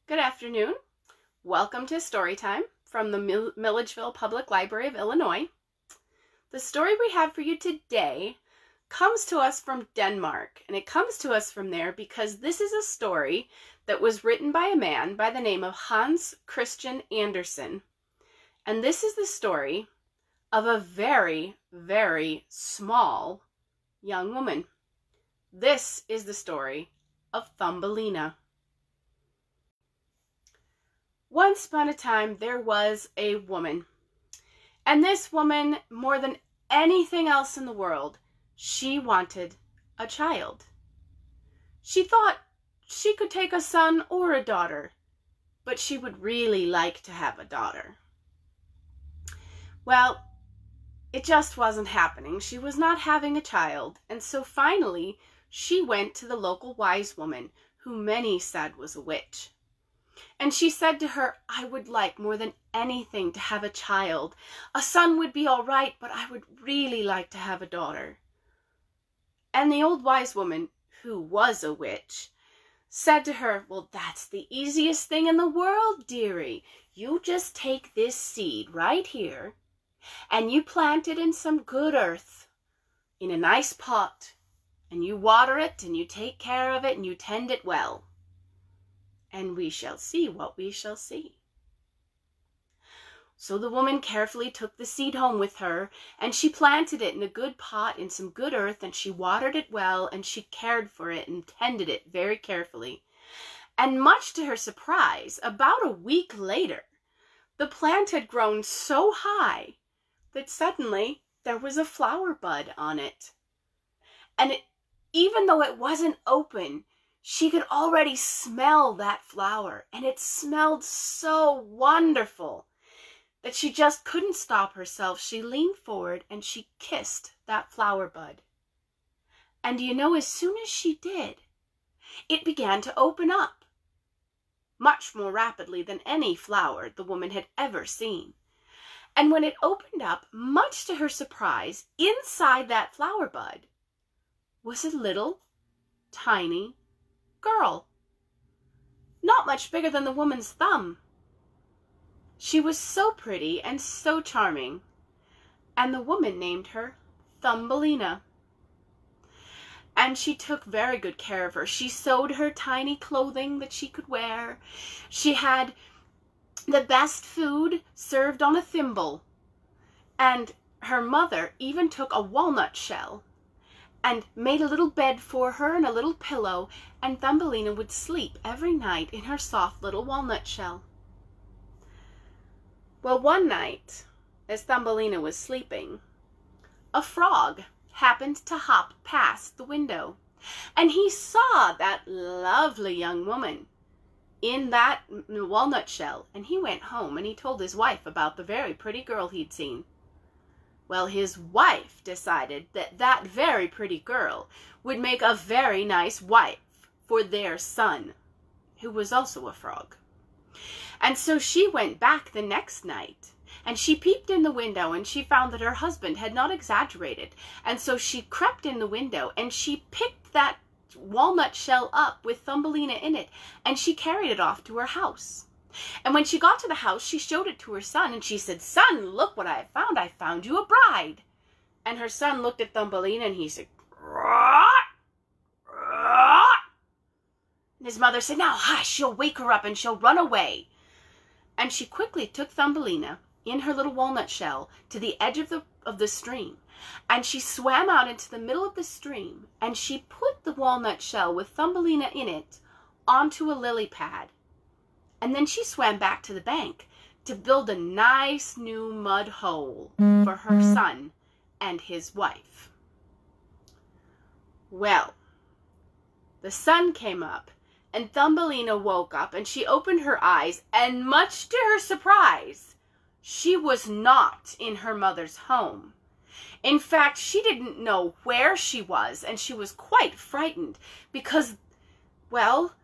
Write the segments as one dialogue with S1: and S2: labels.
S1: Good afternoon. Welcome to Storytime from the Milledgeville Public Library of Illinois. The story we have for you today comes to us from Denmark, and it comes to us from there because this is a story that was written by a man by the name of Hans Christian Andersen. And this is the story of a very, very small young woman. This is the story of Thumbelina. Once upon a time, there was a woman. And this woman, more than anything else in the world, she wanted a child. She thought she could take a son or a daughter, but she would really like to have a daughter. Well, it just wasn't happening. She was not having a child, and so finally, she went to the local wise woman, who many said was a witch. And she said to her, "I would like more than anything to have a child. A son would be all right, but I would really like to have a daughter." And the old wise woman, who was a witch, said to her, "Well, that's the easiest thing in the world, dearie. You just take this seed right here, and you plant it in some good earth, in a nice pot, and you water it, and you take care of it, and you tend it well. And we shall see what we shall see." So the woman carefully took the seed home with her, and she planted it in a good pot in some good earth, and she watered it well, and she cared for it and tended it very carefully. And much to her surprise, about a week later, the plant had grown so high that suddenly there was a flower bud on it. And even though it wasn't open, she could already smell that flower, and it smelled so wonderful that she just couldn't stop herself. She leaned forward and she kissed that flower bud. And do you know, as soon as she did, it began to open up, much more rapidly than any flower the woman had ever seen. And when it opened up, much to her surprise, inside that flower bud was a little tiny girl, not much bigger than the woman's thumb. She was so pretty and so charming, and the woman named her Thumbelina. And she took very good care of her. She sewed her tiny clothing that she could wear. She had the best food served on a thimble, and her mother even took a walnut shell and made a little bed for her and a little pillow, and Thumbelina would sleep every night in her soft little walnut shell. Well, one night, as Thumbelina was sleeping, a frog happened to hop past the window, and he saw that lovely young woman in that walnut shell, and he went home and he told his wife about the very pretty girl he'd seen. Well, his wife decided that that very pretty girl would make a very nice wife for their son, who was also a frog. And so she went back the next night, and she peeped in the window, and she found that her husband had not exaggerated. And so she crept in the window, and she picked that walnut shell up with Thumbelina in it, and she carried it off to her house. And when she got to the house, she showed it to her son, and she said, "Son, look what I have found. I found you a bride." And her son looked at Thumbelina, and he said, "Rot, rot." And his mother said, "Now hush, you'll wake her up, and she'll run away." And she quickly took Thumbelina in her little walnut shell to the edge of the stream, and she swam out into the middle of the stream, and she put the walnut shell with Thumbelina in it onto a lily pad. And then she swam back to the bank to build a nice new mud hole for her son and his wife. Well, the sun came up, and Thumbelina woke up, and she opened her eyes, and much to her surprise, she was not in her mother's home. In fact, she didn't know where she was, and she was quite frightened because, well,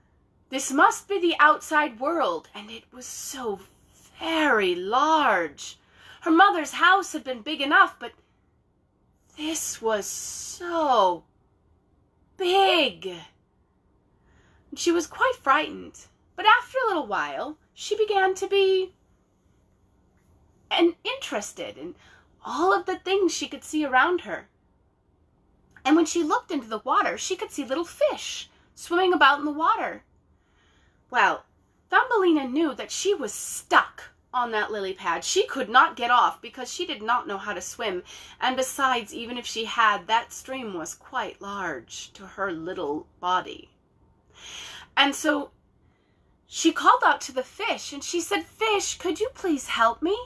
S1: this must be the outside world, and it was so very large. Her mother's house had been big enough, but this was so big. She was quite frightened, But after a little while, she began to be interested in all of the things she could see around her. And when she looked into the water, she could see little fish swimming about in the water. Well, Thumbelina knew that she was stuck on that lily pad. She could not get off because she did not know how to swim. And besides, even if she had, that stream was quite large to her little body. And so she called out to the fish and she said, "Fish, could you please help me?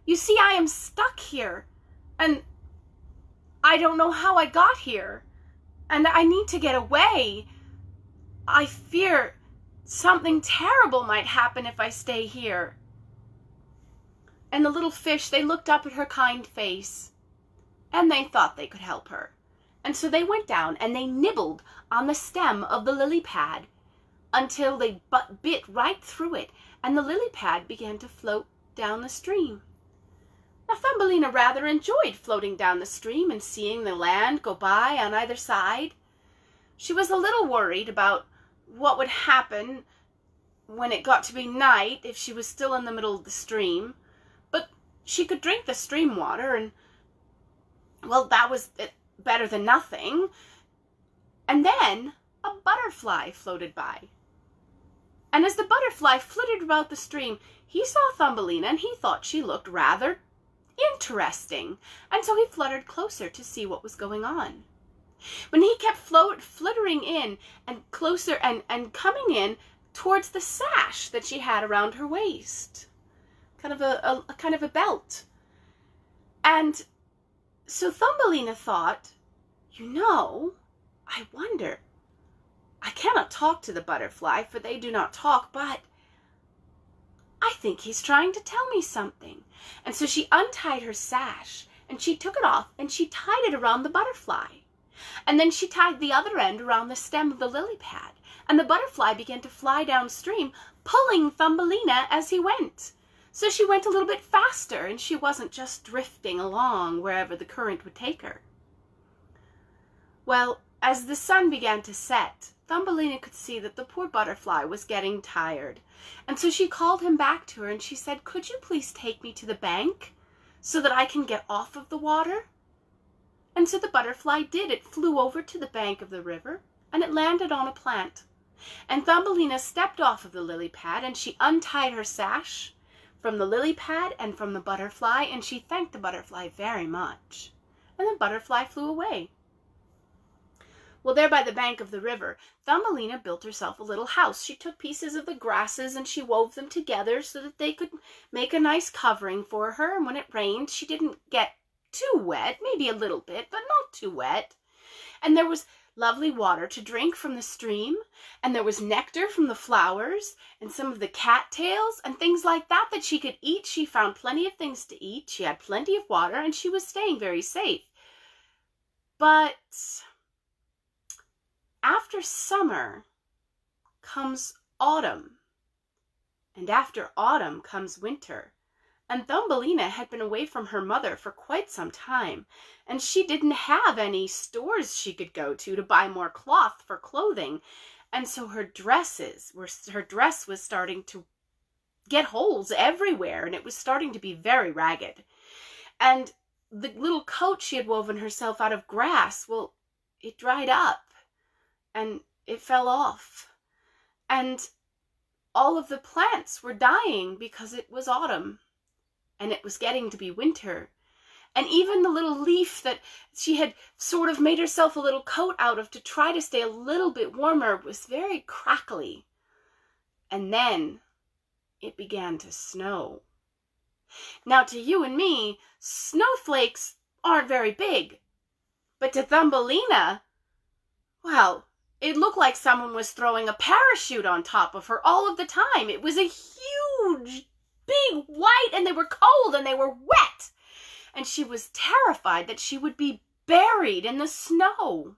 S1: You see, I am stuck here and I don't know how I got here and I need to get away. I fear something terrible might happen if I stay here." And the little fish, they looked up at her kind face and they thought they could help her. And so they went down and they nibbled on the stem of the lily pad until they bit right through it, and the lily pad began to float down the stream. Now Thumbelina rather enjoyed floating down the stream and seeing the land go by on either side. She was a little worried about what would happen when it got to be night if she was still in the middle of the stream, but she could drink the stream water and, well, that was better than nothing. And then a butterfly floated by. And as the butterfly flitted about the stream, he saw Thumbelina and he thought she looked rather interesting. And so he fluttered closer to see what was going on. When he kept flittering in and closer and coming in towards the sash that she had around her waist. Kind of a belt. And so Thumbelina thought, I wonder, I cannot talk to the butterfly, for they do not talk, but I think he's trying to tell me something. And so she untied her sash, and she took it off, and she tied it around the butterfly. And then she tied the other end around the stem of the lily pad, and the butterfly began to fly downstream, pulling Thumbelina as he went. So she went a little bit faster, and she wasn't just drifting along wherever the current would take her. Well, as the sun began to set, Thumbelina could see that the poor butterfly was getting tired. And so she called him back to her and she said, "Could you please take me to the bank so that I can get off of the water?" And so the butterfly did. It flew over to the bank of the river and it landed on a plant. And Thumbelina stepped off of the lily pad and she untied her sash from the lily pad and from the butterfly, and she thanked the butterfly very much. And the butterfly flew away. Well, there by the bank of the river, Thumbelina built herself a little house. She took pieces of the grasses and she wove them together so that they could make a nice covering for her. And when it rained, she didn't get too wet, maybe a little bit, but not too wet. And there was lovely water to drink from the stream, and there was nectar from the flowers, and some of the cattails and things like that that she could eat. She found plenty of things to eat. She had plenty of water, and she was staying very safe. But after summer comes autumn, and after autumn comes winter, and Thumbelina had been away from her mother for quite some time, and she didn't have any stores she could go to buy more cloth for clothing, and so her dress was starting to get holes everywhere, and it was starting to be very ragged. And the little coat she had woven herself out of grass, well, it dried up. And it fell off. And all of the plants were dying because it was autumn. And it was getting to be winter. And even the little leaf that she had sort of made herself a little coat out of to try to stay a little bit warmer was very crackly. And then it began to snow. Now to you and me, snowflakes aren't very big. But to Thumbelina, well, it looked like someone was throwing a parachute on top of her all of the time. It was a huge, big white, and they were cold and they were wet. And she was terrified that she would be buried in the snow.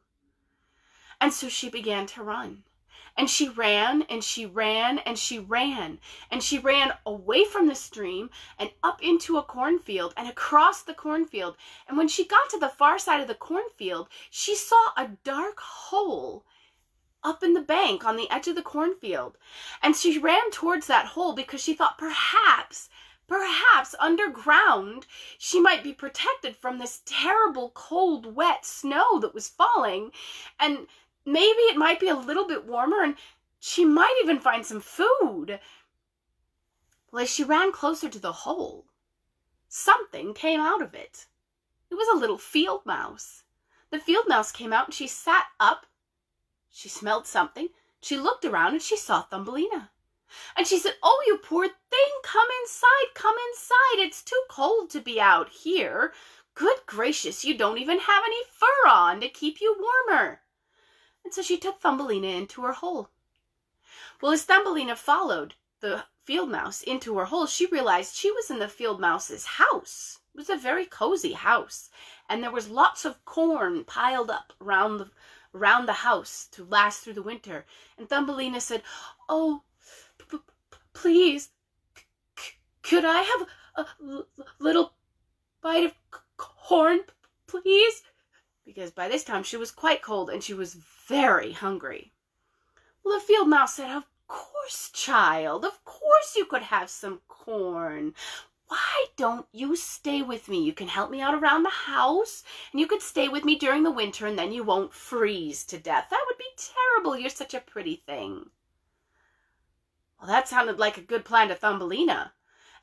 S1: And so she began to run. And she ran, and she ran, and she ran. And she ran away from the stream and up into a cornfield and across the cornfield. And when she got to the far side of the cornfield, she saw a dark hole up in the bank on the edge of the cornfield. And she ran towards that hole because she thought perhaps underground she might be protected from this terrible cold, wet snow that was falling. And maybe it might be a little bit warmer and she might even find some food. Well, as she ran closer to the hole, something came out of it. It was a little field mouse. The field mouse came out and she sat up. She smelled something. She looked around and she saw Thumbelina. And she said, "Oh, you poor thing, come inside, come inside. It's too cold to be out here. Good gracious, you don't even have any fur on to keep you warmer." And so she took Thumbelina into her hole. Well, as Thumbelina followed the field mouse into her hole, she realized she was in the field mouse's house. It was a very cozy house, and there was lots of corn piled up around the house to last through the winter. And Thumbelina said, "Oh, please, could I have a little bite of corn, please?" Because by this time she was quite cold and she was very hungry. Well, the field mouse said, "Of course, child, of course you could have some corn. Why don't you stay with me? You can help me out around the house, and you could stay with me during the winter, and then you won't freeze to death. That would be terrible. You're such a pretty thing." Well, that sounded like a good plan to Thumbelina,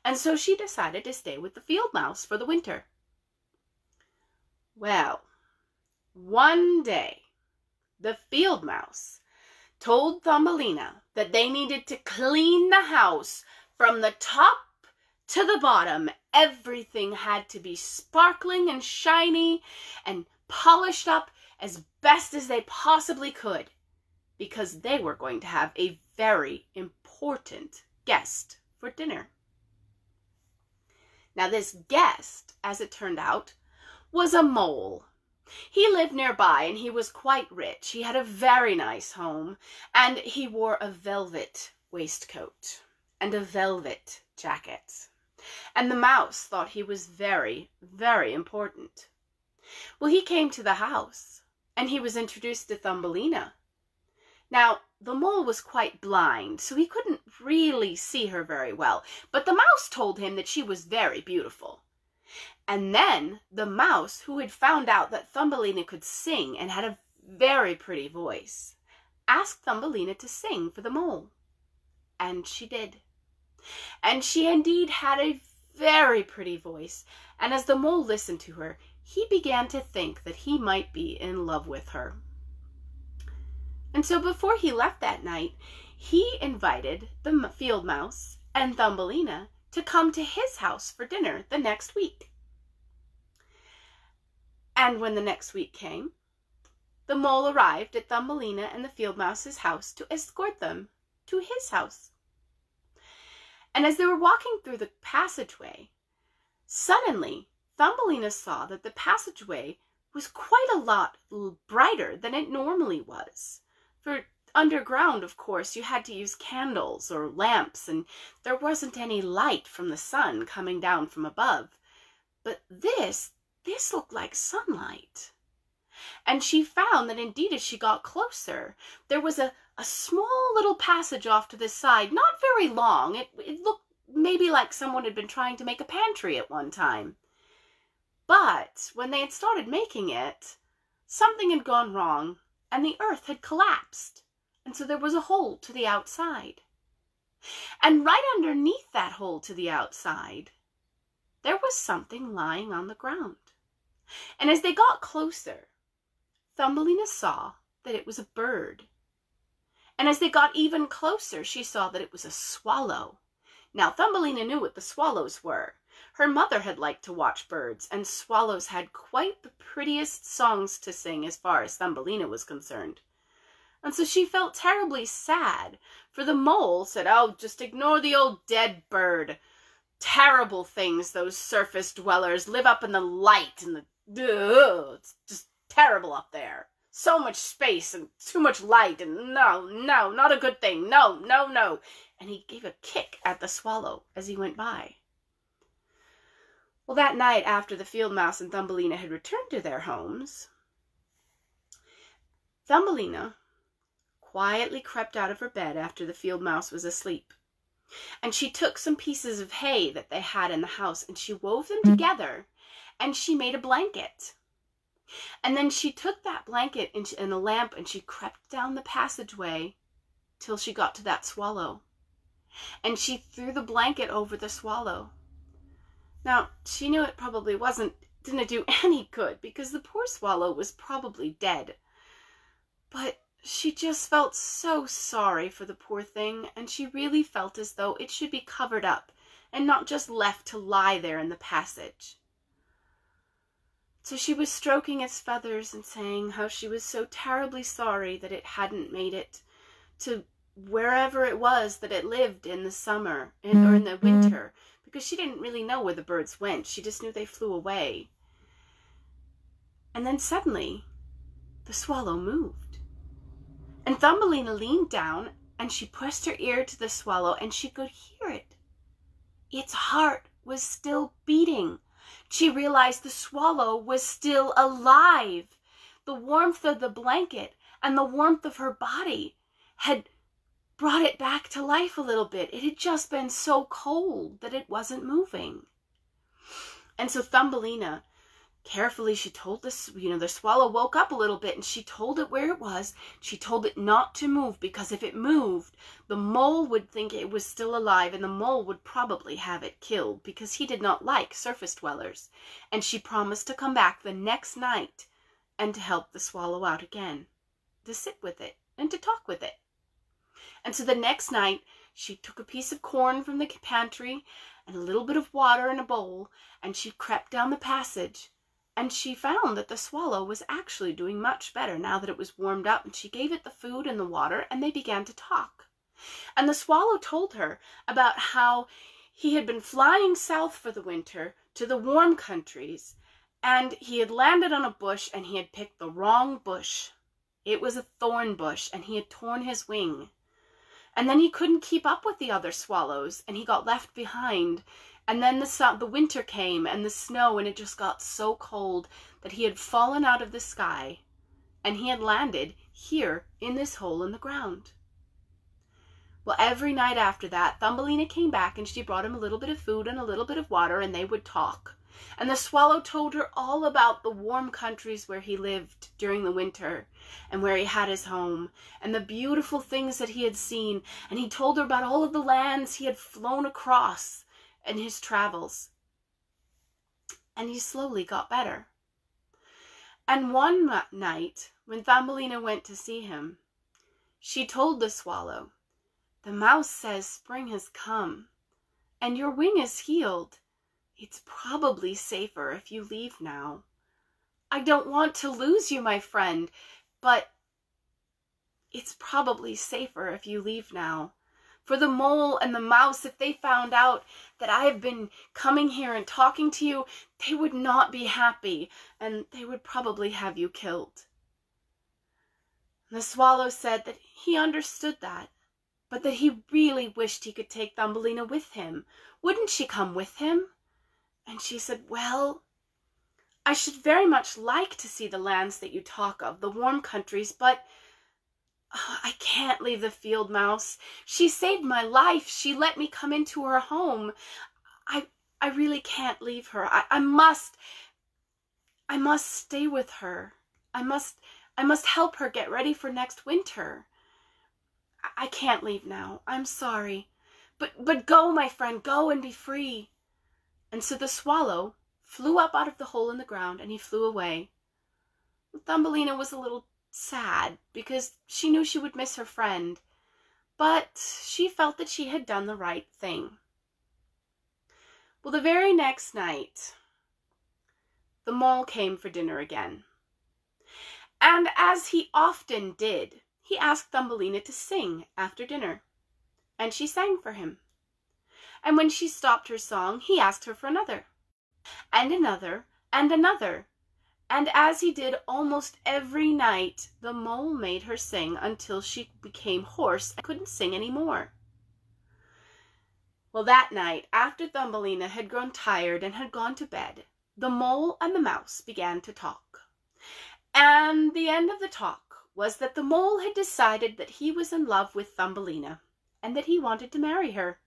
S1: and so she decided to stay with the field mouse for the winter. Well, one day, the field mouse told Thumbelina that they needed to clean the house from the top to the bottom. Everything had to be sparkling and shiny and polished up as best as they possibly could, because they were going to have a very important guest for dinner. Now, this guest, as it turned out, was a mole. He lived nearby and he was quite rich. He had a very nice home, and he wore a velvet waistcoat and a velvet jacket. And the mouse thought he was very, very important. Well, he came to the house and he was introduced to Thumbelina. Now, the mole was quite blind, so he couldn't really see her very well, but the mouse told him that she was very beautiful. And then the mouse, who had found out that Thumbelina could sing and had a very pretty voice, asked Thumbelina to sing for the mole. And she did. And she indeed had a very pretty voice, and as the mole listened to her, he began to think that he might be in love with her. And so before he left that night, he invited the field mouse and Thumbelina to come to his house for dinner the next week. And when the next week came, the mole arrived at Thumbelina and the field mouse's house to escort them to his house. And as they were walking through the passageway, suddenly Thumbelina saw that the passageway was quite a lot brighter than it normally was. For underground, of course, you had to use candles or lamps, and there wasn't any light from the sun coming down from above. But this looked like sunlight. And she found that indeed as she got closer, there was a small little passage off to the side, not very long. It looked maybe like someone had been trying to make a pantry at one time. But when they had started making it, something had gone wrong and the earth had collapsed. And so there was a hole to the outside. And right underneath that hole to the outside, there was something lying on the ground. And as they got closer, Thumbelina saw that it was a bird. And as they got even closer, she saw that it was a swallow. Now, Thumbelina knew what the swallows were. Her mother had liked to watch birds, and swallows had quite the prettiest songs to sing as far as Thumbelina was concerned. And so she felt terribly sad, for the mole said, "Oh, just ignore the old dead bird. Terrible things, those surface dwellers, live up in the light, and it's just terrible up there. So much space and too much light, and no, not a good thing. No. And he gave a kick at the swallow as he went by. Well, that night after the field mouse and Thumbelina had returned to their homes, Thumbelina, quietly crept out of her bed after the field mouse was asleep. And she took some pieces of hay that they had in the house, and she wove them together, and she made a blanket. And then she took that blanket in a lamp, and she crept down the passageway till she got to that swallow. And she threw the blanket over the swallow. Now, she knew it probably didn't do any good, because the poor swallow was probably dead. But she just felt so sorry for the poor thing, and she really felt as though it should be covered up and not just left to lie there in the passage. So she was stroking its feathers and saying how she was so terribly sorry that it hadn't made it to wherever it was that it lived in the summer or in the winter, because she didn't really know where the birds went. She just knew they flew away. And then suddenly, the swallow moved. And Thumbelina leaned down, and she pressed her ear to the swallow, and she could hear it. Its heart was still beating. She realized the swallow was still alive. The warmth of the blanket and the warmth of her body had brought it back to life a little bit. It had just been so cold that it wasn't moving. And so Thumbelina, carefully, she told the swallow woke up a little bit, and she told it where it was. She told it not to move, because if it moved, the mole would think it was still alive, and the mole would probably have it killed, because he did not like surface dwellers. And she promised to come back the next night and to help the swallow out again, to sit with it and to talk with it. And so the next night, she took a piece of corn from the pantry and a little bit of water in a bowl, and she crept down the passage. And she found that the swallow was actually doing much better now that it was warmed up, and she gave it the food and the water, and they began to talk. And the swallow told her about how he had been flying south for the winter to the warm countries, and he had landed on a bush, and he had picked the wrong bush. It was a thorn bush, and he had torn his wing. And then he couldn't keep up with the other swallows, and he got left behind. And then the winter came, and the snow, and it just got so cold that he had fallen out of the sky, and he had landed here in this hole in the ground. Well, every night after that, Thumbelina came back, and she brought him a little bit of food and a little bit of water, and they would talk. And the swallow told her all about the warm countries where he lived during the winter, and where he had his home, and the beautiful things that he had seen. And he told her about all of the lands he had flown across in his travels. And he slowly got better. And one night, when Thumbelina went to see him, she told the swallow, "The mouse says spring has come, and your wing is healed. It's probably safer if you leave now. I don't want to lose you, my friend, but it's probably safer if you leave now. For the mole and the mouse, if they found out that I have been coming here and talking to you, they would not be happy, and they would probably have you killed." And the swallow said that he understood that, but that he really wished he could take Thumbelina with him. Wouldn't she come with him? And she said, "Well, I should very much like to see the lands that you talk of, the warm countries, but I can't leave the field mouse. She saved my life. She let me come into her home. I really can't leave her. I must stay with her. I must help her get ready for next winter. I can't leave now. I'm sorry. But go, my friend, go and be free." And so the swallow flew up out of the hole in the ground, and he flew away. Thumbelina was a little sad, because she knew she would miss her friend, but she felt that she had done the right thing. Well, the very next night, the mole came for dinner again. And as he often did, he asked Thumbelina to sing after dinner, and she sang for him. And when she stopped her song, he asked her for another, and another, and another. And as he did almost every night, the mole made her sing until she became hoarse and couldn't sing any more. Well, that night, after Thumbelina had grown tired and had gone to bed, the mole and the mouse began to talk. And the end of the talk was that the mole had decided that he was in love with Thumbelina and that he wanted to marry her.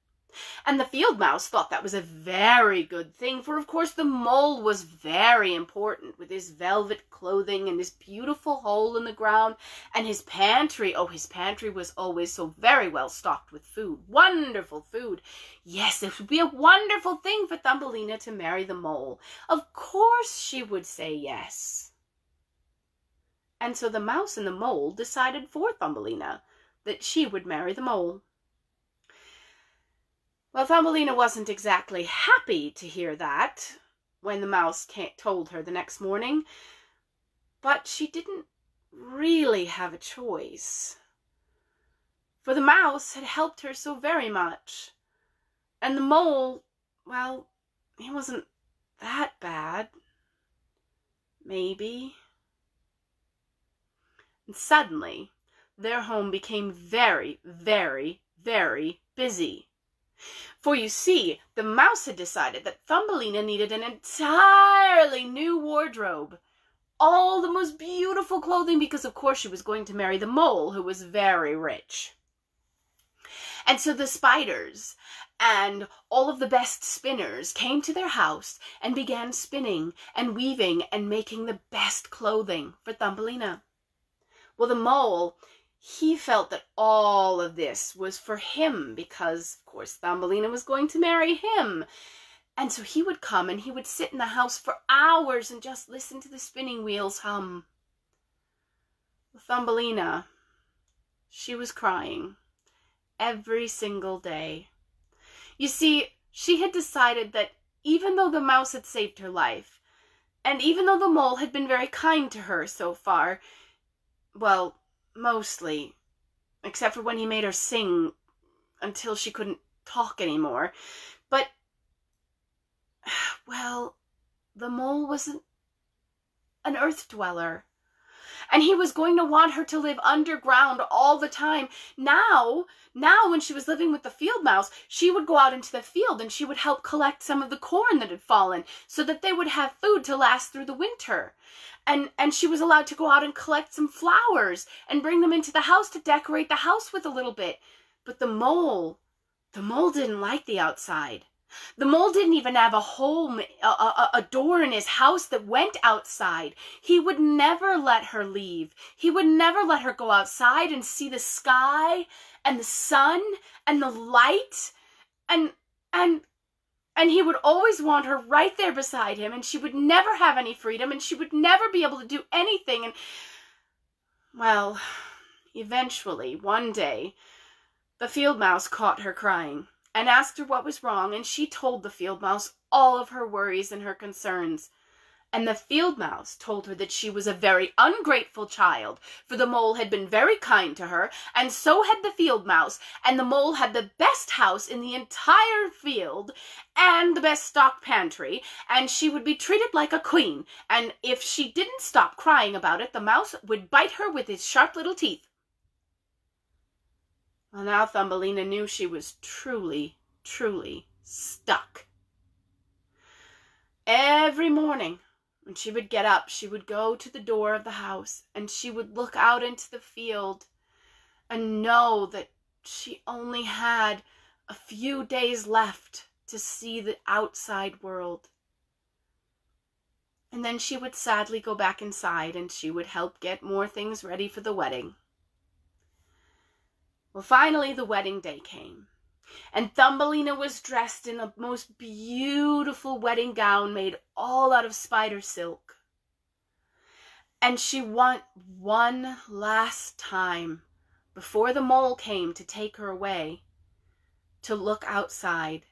S1: And the field mouse thought that was a very good thing, for of course the mole was very important with his velvet clothing and his beautiful hole in the ground and his pantry. Oh, his pantry was always so very well stocked with food, wonderful food. Yes, it would be a wonderful thing for Thumbelina to marry the mole. Of course she would say yes. And so the mouse and the mole decided for Thumbelina that she would marry the mole. Well, Thumbelina wasn't exactly happy to hear that when the mouse told her the next morning, but she didn't really have a choice. For the mouse had helped her so very much, and the mole, well, he wasn't that bad, maybe. And suddenly, their home became very, very, very busy. For you see, the mouse had decided that Thumbelina needed an entirely new wardrobe. All the most beautiful clothing, because of course she was going to marry the mole, who was very rich. And so the spiders and all of the best spinners came to their house and began spinning and weaving and making the best clothing for Thumbelina. Well, the mole, he felt that all of this was for him because, of course, Thumbelina was going to marry him. And so he would come and he would sit in the house for hours and just listen to the spinning wheels hum. Thumbelina, she was crying every single day. You see, she had decided that even though the mouse had saved her life, and even though the mole had been very kind to her so far, well, mostly, except for when he made her sing until she couldn't talk anymore. But, well, the mole was an earth dweller, and he was going to want her to live underground all the time. Now, when she was living with the field mouse, she would go out into the field and she would help collect some of the corn that had fallen so that they would have food to last through the winter. And she was allowed to go out and collect some flowers and bring them into the house to decorate the house with a little bit. But the mole didn't like the outside. The mole didn't even have a home, a door in his house that went outside. He would never let her leave. He would never let her go outside and see the sky and the sun and the light. And he would always want her right there beside him, and she would never have any freedom, and she would never be able to do anything. And, well, eventually, one day, the field mouse caught her crying and asked her what was wrong, and she told the field mouse all of her worries and her concerns. And the field mouse told her that she was a very ungrateful child, for the mole had been very kind to her, and so had the field mouse, and the mole had the best house in the entire field, and the best stocked pantry, and she would be treated like a queen, and if she didn't stop crying about it, the mouse would bite her with his sharp little teeth. Well, now Thumbelina knew she was truly, truly stuck. Every morning, when she would get up, she would go to the door of the house and she would look out into the field and know that she only had a few days left to see the outside world. And then she would sadly go back inside and she would help get more things ready for the wedding. Well, finally the wedding day came. And Thumbelina was dressed in a most beautiful wedding gown made all out of spider silk. And she went one last time before the mole came to take her away to look outside.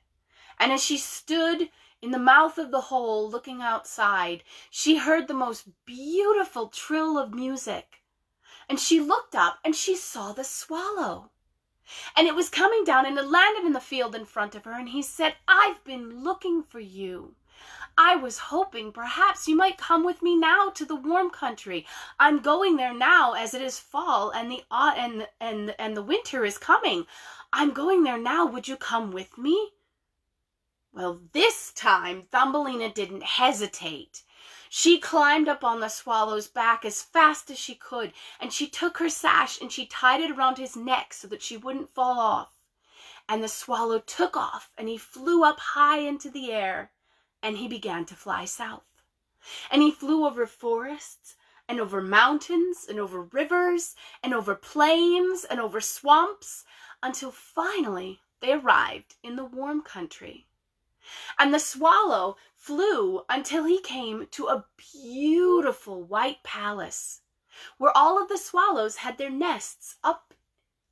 S1: And as she stood in the mouth of the hole looking outside, she heard the most beautiful trill of music. And she looked up and she saw the swallow. And it was coming down and it landed in the field in front of her, and he said, "I've been looking for you. I was hoping perhaps you might come with me now to the warm country. I'm going there now as it is fall and the winter is coming. I'm going there now. Would you come with me?" Well, this time Thumbelina didn't hesitate. She climbed up on the swallow's back as fast as she could, and she took her sash and she tied it around his neck so that she wouldn't fall off. And the swallow took off, and he flew up high into the air, and he began to fly south. And he flew over forests, and over mountains, and over rivers, and over plains, and over swamps, until finally they arrived in the warm country. And the swallow flew until he came to a beautiful white palace, where all of the swallows had their nests up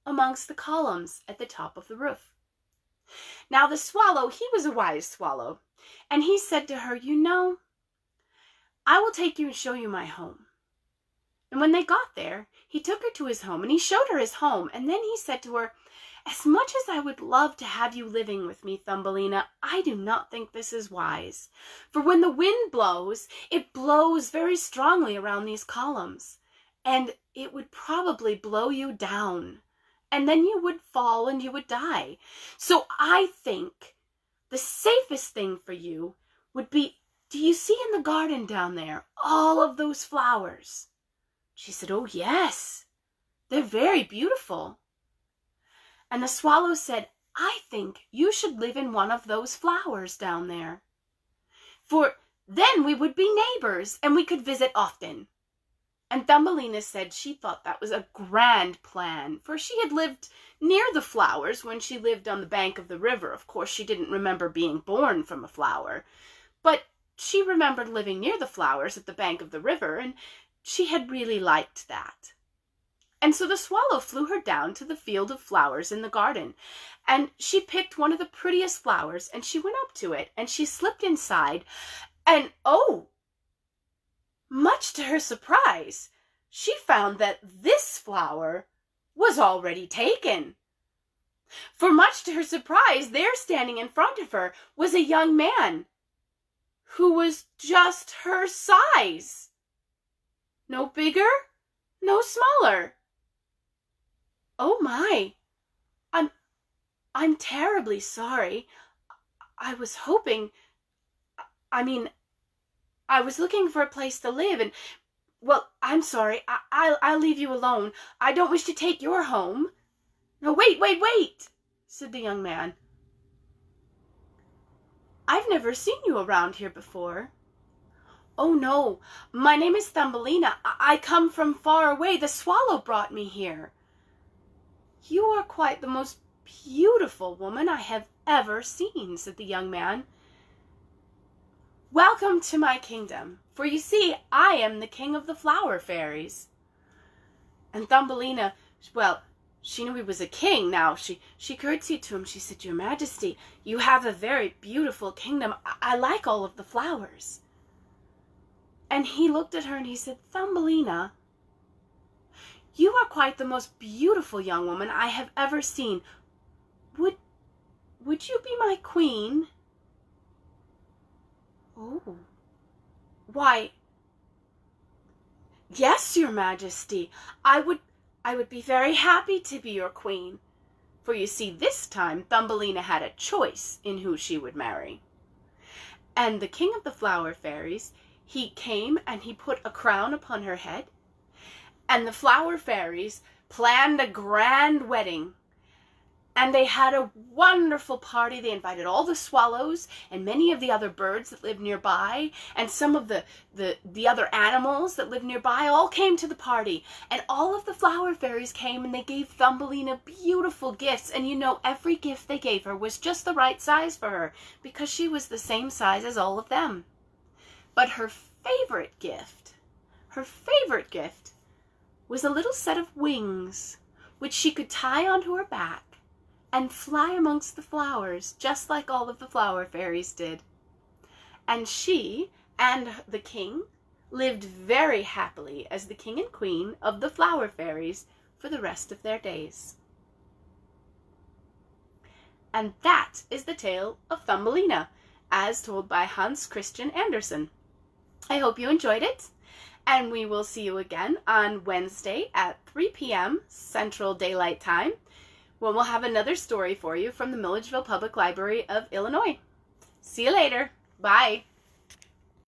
S1: amongst the columns at the top of the roof. Now the swallow, he was a wise swallow, and he said to her, "You know, I will take you and show you my home." And when they got there, he took her to his home, and he showed her his home, and then he said to her, "As much as I would love to have you living with me, Thumbelina, I do not think this is wise. For when the wind blows, it blows very strongly around these columns, and it would probably blow you down, and then you would fall and you would die. So I think the safest thing for you would be, do you see in the garden down there all of those flowers?" She said, "Oh, yes, they're very beautiful." And the swallow said, "I think you should live in one of those flowers down there. For then we would be neighbors and we could visit often." And Thumbelina said she thought that was a grand plan, for she had lived near the flowers when she lived on the bank of the river. Of course, she didn't remember being born from a flower, but she remembered living near the flowers at the bank of the river, and she had really liked that. And so the swallow flew her down to the field of flowers in the garden, and she picked one of the prettiest flowers, and she went up to it, and she slipped inside, and oh, much to her surprise, she found that this flower was already taken. For much to her surprise, there standing in front of her was a young man who was just her size. No bigger, no smaller. "Oh my, I'm terribly sorry. I was hoping, I was looking for a place to live, and, well, I'm sorry. I'll leave you alone. I don't wish to take your home." "No, wait," said the young man. "I've never seen you around here before." "Oh, no, my name is Thumbelina. I come from far away. The swallow brought me here." "You are quite the most beautiful woman I have ever seen," said the young man. "Welcome to my kingdom, for you see, I am the king of the flower fairies." And Thumbelina, well, she knew he was a king now. She curtsied to him. She said, "Your Majesty, you have a very beautiful kingdom. I like all of the flowers." And he looked at her and he said, "Thumbelina, you are quite the most beautiful young woman I have ever seen. Would you be my queen?" "Oh, why, yes, Your Majesty. I would be very happy to be your queen." For you see, this time Thumbelina had a choice in who she would marry. And the king of the flower fairies, he came and he put a crown upon her head, and the flower fairies planned a grand wedding, and they had a wonderful party. They invited all the swallows and many of the other birds that lived nearby, and some of the other animals that lived nearby all came to the party, and all of the flower fairies came, and they gave Thumbelina beautiful gifts. And you know, every gift they gave her was just the right size for her, because she was the same size as all of them. But her favorite gift was a little set of wings, which she could tie onto her back and fly amongst the flowers, just like all of the flower fairies did. And she and the king lived very happily as the king and queen of the flower fairies for the rest of their days. And that is the tale of Thumbelina, as told by Hans Christian Andersen. I hope you enjoyed it, and we will see you again on Wednesday at 3 p.m. Central Daylight Time, when we'll have another story for you from the Milledgeville Public Library of Illinois. See you later. Bye.